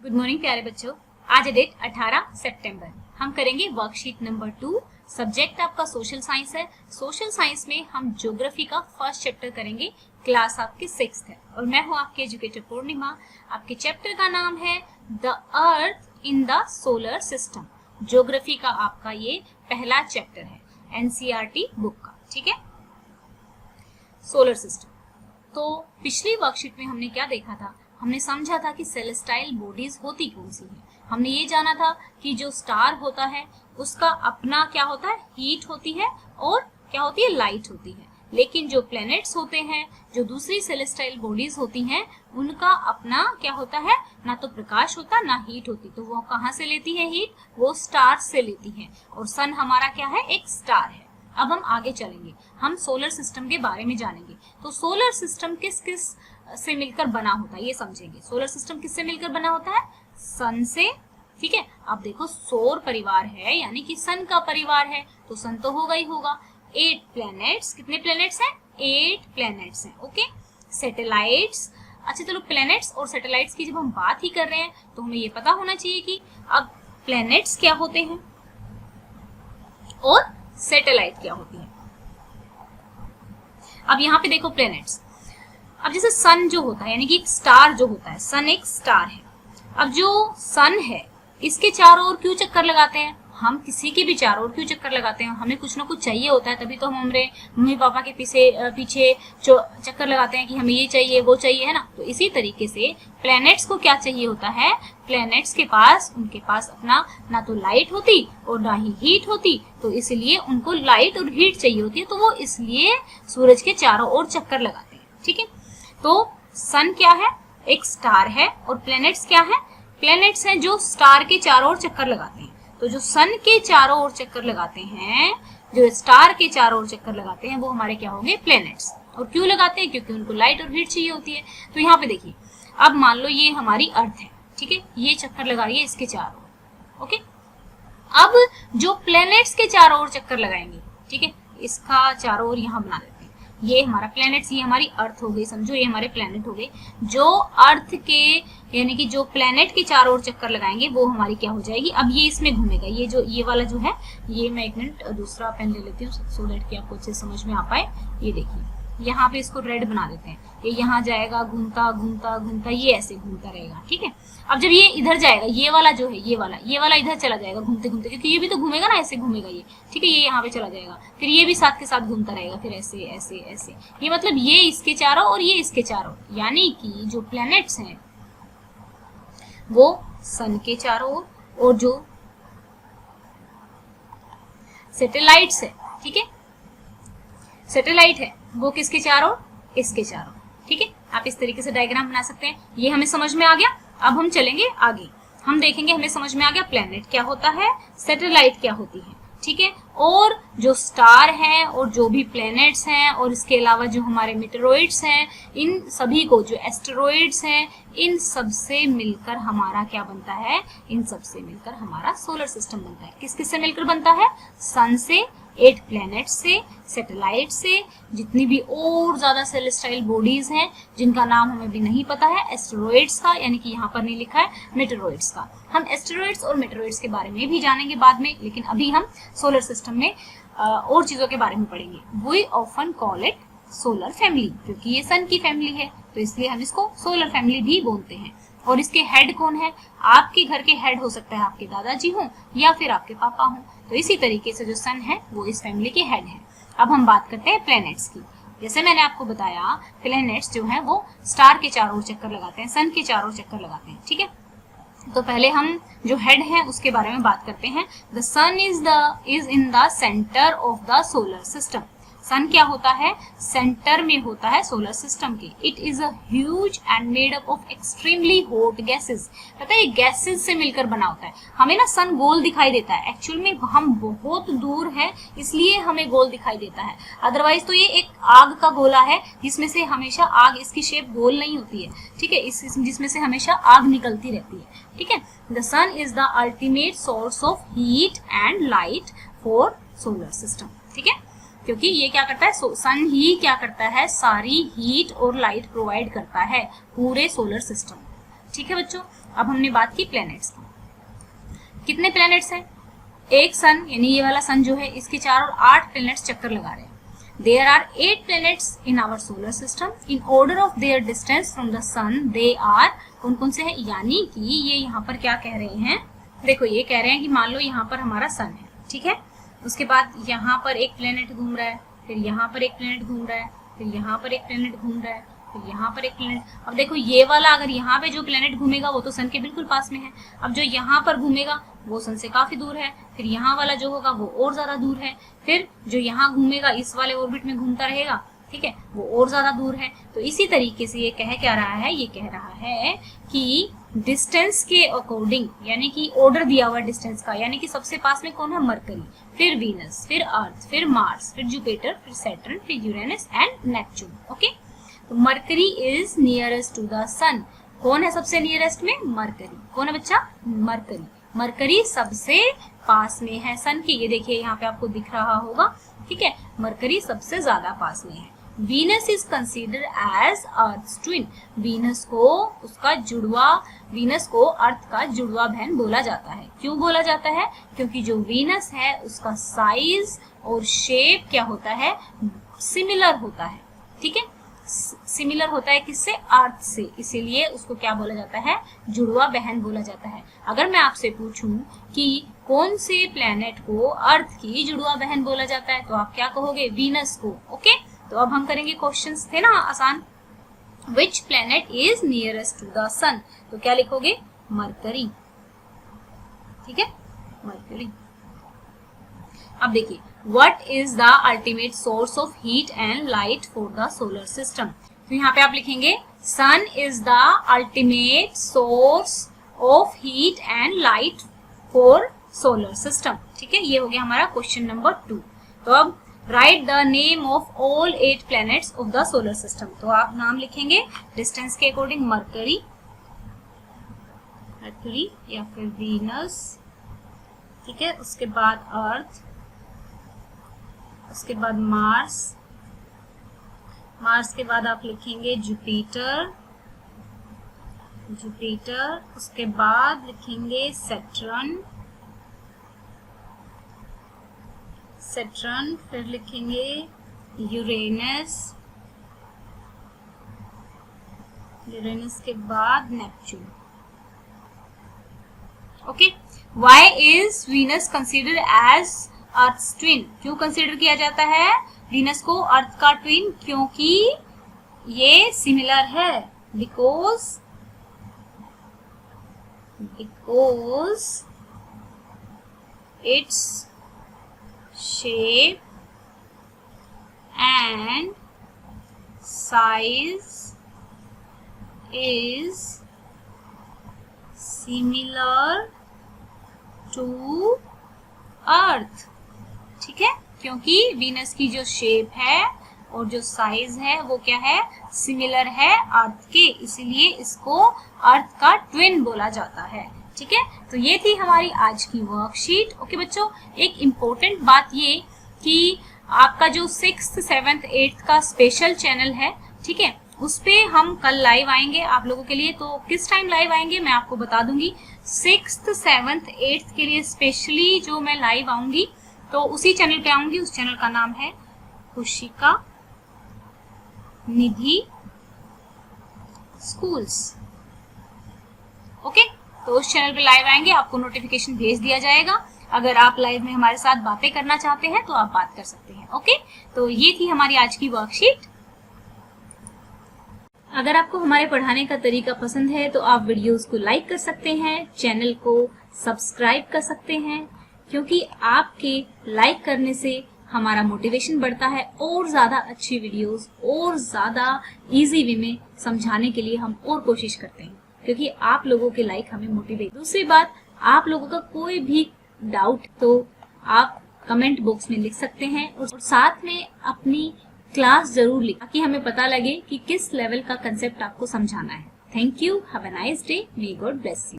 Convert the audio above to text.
Good morning प्यारे बच्चों। आज है डेट 18 सितंबर। हम करेंगे वर्कशीट नंबर 2। सब्जेक्ट आपका सोशल साइंस है। सोशल साइंस में हम ज्योग्राफी का फर्स्ट चैप्टर करेंगे। क्लास आपकी 6th है और मैं हूं आपके एजुकेटर पूर्णिमा। आपके चैप्टर का नाम है the earth in the solar system. Geography का आपका ये पहला चैप्टर है एनसीईआरटी बुक का। ठीक है, सोलर सिस्टम। तो पिछली वर्कशीट में हमने क्या देखा था? हमने समझा था कि सेलेस्टाइल बॉडीज होती कौन सी है। हमने ये जाना था कि जो स्टार होता है उसका अपना क्या होता है, हीट होती है और क्या होती है, लाइट होती है। लेकिन जो प्लैनेट्स होते हैं, जो दूसरी सेलेस्टाइल बॉडीज होती हैं, उनका अपना क्या होता है, ना तो प्रकाश होता ना हीट होती। तो वो कहाँ से लेती है हीट? वो स्टार से लेती है। और सन हमारा क्या है, एक स्टार है। अब हम आगे चलेंगे, हम सोलर सिस्टम के बारे में जानेंगे। तो सोलर सिस्टम किस किस से मिलकर बना होता है ये समझेंगे। सोलर सिस्टम किससे मिलकर बना होता है? सन से। ठीक है, अब देखो सौर परिवार है यानी कि सन का परिवार है, तो सन तो होगा ही होगा। 8 प्लैनेट्स, कितने प्लैनेट्स हैं? 8 प्लैनेट्स हैं। Okay, satellites. अच्छा चलो, प्लैनेट्स और सैटेलाइट्स की जब हम बात ही कर रहे हैं तो हमें ये पता होना चाहिए कि अब प्लैनेट्स क्या होते हैं और सैटेलाइट क्या होती है। अब यहाँ पे देखो प्लैनेट्स। अब जैसे सन जो होता है यानी कि एक स्टार जो होता है, सन एक स्टार है। अब जो सन है इसके चारों ओर क्यों चक्कर लगाते हैं? हम किसी के भी चारों ओर क्यों चक्कर लगाते हैं? हमें कुछ ना कुछ चाहिए होता है, तभी तो हम हमारे मम्मी पापा के पीछे चक्कर लगाते हैं कि हमें ये चाहिए वो चाहिए, है ना। तो इसी तरीके से प्लैनेट्स को क्या चाहिए होता है? प्लैनेट्स के पास, उनके पास अपना ना तो लाइट होती और ना ही हीट होती, तो इसलिए उनको लाइट और हीट चाहिए होती है। तो वो इसलिए सूरज के चारों ओर चक्कर लगाते हैं। ठीक है, तो सन क्या है? एक स्टार है। और प्लैनेट्स क्या है? प्लैनेट्स हैं जो स्टार के चारों ओर चक्कर लगाते हैं। तो जो सन के चारों ओर चक्कर लगाते हैं, जो स्टार के चारों ओर चक्कर लगाते हैं, वो हमारे क्या होंगे? प्लैनेट्स। और क्यों लगाते हैं? क्योंकि उनको लाइट और हीट चाहिए होती है। तो यहाँ पे देखिए, अब मान लो ये हमारी अर्थ है, ठीक है, ये चक्कर लगा रही है इसके चारों ओर। ओके, अब जो प्लैनेट्स के चारों ओर चक्कर लगाएंगे, ठीक है, इसका चारों ओर यहाँ बना देते हैं, ये हमारा प्लैनेट्स, ये हमारी अर्थ हो गई, समझो ये हमारे प्लैनेट हो गए। जो अर्थ के यानी कि जो प्लैनेट के चारों ओर चक्कर लगाएंगे वो हमारी क्या हो जाएगी? अब ये इसमें घूमेगा, ये जो ये वाला जो है, ये मैं एक मिनट दूसरा पेन ले लेती हूँ सो दैट कि आपको अच्छे समझ में आ पाए। ये देखिए, यहाँ पे इसको रेड बना देते हैं, ये यहाँ जाएगा, घूमता घूमता घूमता ये ऐसे घूमता रहेगा। ठीक है, अब जब ये इधर जाएगा, ये वाला जो है, ये वाला इधर चला जाएगा घूमते घूमते, क्योंकि ये भी तो घूमेगा ना, ऐसे घूमेगा ये। ठीक है, ये यहाँ पे चला जाएगा, फिर ये भी साथ के साथ घूमता रहेगा, फिर ऐसे ऐसे ऐसे। ये मतलब ये इसके चारों और ये इसके चारों, यानी कि जो प्लैनेट्स हैं वो सन के चारों ओर, और जो सैटेलाइट्स है, ठीक है, सैटेलाइट है वो किसके चारों? इसके चारों। ठीक है, आप इस तरीके से डायग्राम बना सकते हैं। ये हमें समझ में आ गया। अब हम चलेंगे आगे, हम देखेंगे, हमें समझ में आ गया प्लैनेट क्या होता है, सैटेलाइट क्या होती है। ठीक है, और जो स्टार हैं और जो भी प्लैनेट्स हैं और इसके अलावा जो हमारे मीटेरोइड्स हैं, इन सभी को, जो एस्टेरॉइड्स हैं, इन सब से मिलकर हमारा क्या बनता है? इन सब से मिलकर हमारा सोलर सिस्टम बनता है। किस किस से मिलकर बनता है? सन से, 8 प्लैनेट से, सैटेलाइट से, जितनी भी और ज्यादा सेलेस्टाइल बॉडीज हैं जिनका नाम हमें भी नहीं पता है, एस्टेरॉइड्स का, यानी कि यहाँ पर नहीं लिखा है, मीटेरोइड्स का। हम एस्टेरॉइड्स और मीटेरोइड्स के बारे में भी जानेंगे बाद में, लेकिन अभी हम सोलर सिस्टम में और चीजों के बारे में पढ़ेंगे। We often call it solar family, क्योंकि ये सन की फैमिली है तो इसलिए हम इसको सोलर फैमिली भी बोलते हैं। और इसके हेड कौन है? आपके घर के हेड हो सकता है आपके दादाजी हों या फिर आपके पापा हों। तो इसी तरीके से जो सन है वो इस फैमिली के हेड है। अब हम बात करते हैं प्लैनेट्स की। जैसे मैंने आपको बताया, प्लैनेट्स जो है वो स्टार के चारों ओर चक्कर लगाते हैं, सन के चारों ओर चक्कर लगाते हैं। ठीक है, तो पहले हम जो हेड है उसके बारे में बात करते हैं। The sun is in the centre of the solar system. Sun क्या होता है? सेंटर में होता है सोलर सिस्टम के। It is a huge and made up of extremely hot gases. पता है, ये गैसेस से मिलकर बना होता है। हमें ना सन गोल दिखाई देता है, एक्चुअल में हम बहुत दूर हैं इसलिए हमें गोल दिखाई देता है, अदरवाइज तो ये एक आग का गोला है जिसमें से हमेशा आग, इसकी शेप गोल नहीं होती है। ठीक है, जिसमें से हमेशा आग निकलती रहती है। ठीक है, the sun is the ultimate source of heat and light for solar system. ठीक है, क्योंकि ये क्या करता है, सन ही क्या करता है, सारी हीट और लाइट प्रोवाइड करता है पूरे सोलर सिस्टम। ठीक है बच्चों, अब हमने बात की प्लैनेट्स की। कितने प्लैनेट्स हैं? एक सन यानी ये वाला सन जो है इसके चारों 8 प्लैनेट्स चक्कर लगा रहे हैं। There are 8 planets in our solar system. In order of their distance from the sun, they are कौन कौन से हैं? यानी कि ये यहाँ पर क्या कह रहे हैं, देखो ये कह रहे हैं कि मान लो यहाँ पर हमारा सन है, ठीक है, उसके बाद यहाँ पर एक प्लेनेट घूम रहा है, फिर यहाँ पर एक प्लेनेट घूम रहा है, फिर यहाँ पर एक प्लेनेट घूम रहा है, फिर यहाँ पर एक प्लेनेट। अब देखो ये वाला अगर यहाँ पे जो प्लेनेट घूमेगा वो तो सन के बिल्कुल पास में है, अब जो यहाँ पर घूमेगा वो सन से काफी दूर है, फिर यहाँ वाला जो होगा वो और ज्यादा दूर है, फिर जो यहाँ घूमेगा इस वाले ऑर्बिट में घूमता रहेगा, ठीक है, वो और ज्यादा दूर है। तो इसी तरीके से ये कह क्या रहा है, ये कह रहा है कि डिस्टेंस के अकॉर्डिंग, यानी कि ऑर्डर दिया हुआ डिस्टेंस का, यानी कि सबसे पास में कौन है? मरकरी, फिर वीनस, फिर अर्थ, फिर मार्स, फिर जुपिटर, फिर सैटर्न, फिर यूरेनस एंड नेपच्यून। ओके, तो Mercury is nearest to the sun. कौन है सबसे नियरेस्ट में? मरकरी। कौन है बच्चा? मरकरी। मरकरी सबसे पास में है सन के, ये देखिए यहाँ पे आपको दिख रहा होगा, ठीक है, मरकरी सबसे ज्यादा पास में है। Venus is consider as earth twin. Venus को उसका जुड़वा, वीनस को अर्थ का जुड़वा बहन बोला जाता है। क्यों बोला जाता है? क्योंकि जो वीनस है उसका साइज और शेप क्या होता है? सिमिलर होता है, ठीक है, सिमिलर होता है किससे? अर्थ से, इसीलिए उसको क्या बोला जाता है? जुड़वा बहन बोला जाता है। अगर मैं आपसे पूछूं कि कौन से प्लेनेट को अर्थ की जुड़वा बहन बोला जाता है तो आप क्या कहोगे? वीनस को। ओके, तो अब हम करेंगे, क्वेश्चंस थे ना आसान, which planet is nearest to the sun, तो क्या लिखोगे? मरकरी, ठीक है, मरकरी। अब देखिए, what is the ultimate source of heat and light for the solar system? तो यहाँ पे आप लिखेंगे sun is the ultimate source of heat and light for solar system, ठीक है, ये हो गया हमारा क्वेश्चन नंबर 2। तो अब write the name of all 8 planets of the solar system, तो आप नाम लिखेंगे डिस्टेंस के अकॉर्डिंग, मरकरी, मरकरी या फिर वीनस, ठीक है, उसके बाद अर्थ, उसके बाद मार्स, मार्स के बाद आप लिखेंगे जुपिटर, जुपिटर, उसके बाद लिखेंगे सैटर्न, सैटर्न, फिर लिखेंगे यूरेनस, यूरेनस के बाद Neptune. Okay, why is Venus considered as earth twin? क्यों कंसीडर किया जाता है वीनस को अर्थ का ट्विन? क्योंकि ये सिमिलर है, because it's shape and size is similar to Earth, ठीक है, क्योंकि वीनस की जो शेप है और जो साइज है वो क्या है? सिमिलर है अर्थ के, इसीलिए इसको अर्थ का ट्विन बोला जाता है, ठीक है। तो ये थी हमारी आज की वर्कशीट। ओके बच्चों, एक इम्पोर्टेंट बात ये कि आपका जो 6th, 7th, 8th का स्पेशल चैनल है, ठीक है, उस पे हम कल लाइव आएंगे आप लोगों के लिए। तो किस टाइम लाइव आएंगे मैं आपको बता दूंगी। 6th, 7th, 8th के लिए स्पेशली जो मैं लाइव आऊंगी तो उसी चैनल पे आऊंगी। उस चैनल का नाम है खुशिका निधि स्कूल्स। ओके, तो उस चैनल पे लाइव आएंगे, आपको नोटिफिकेशन भेज दिया जाएगा। अगर आप लाइव में हमारे साथ बातें करना चाहते हैं तो आप बात कर सकते हैं। ओके, तो ये थी हमारी आज की वर्कशीट। अगर आपको हमारे पढ़ाने का तरीका पसंद है तो आप वीडियोस को लाइक कर सकते हैं, चैनल को सब्सक्राइब कर सकते हैं, क्योंकि आपके लाइक करने से हमारा मोटिवेशन बढ़ता है और ज़्यादा अच्छी वीडियोस और ज़्यादा इजी वे में समझाने के लिए हम और कोशिश करते हैं, क्योंकि आप लोगों के लाइक हमें मोटिवेट। दूसरी बात, आप लोगों का कोई भी डाउट तो आप कमेंट बॉक्स में लिख सकते हैं और साथ में अपनी क्लास जरूर लिखें ताकि हमें पता लगे कि किस लेवल का कंसेप्ट आपको समझाना है। Thank you, have a nice day, may God bless you.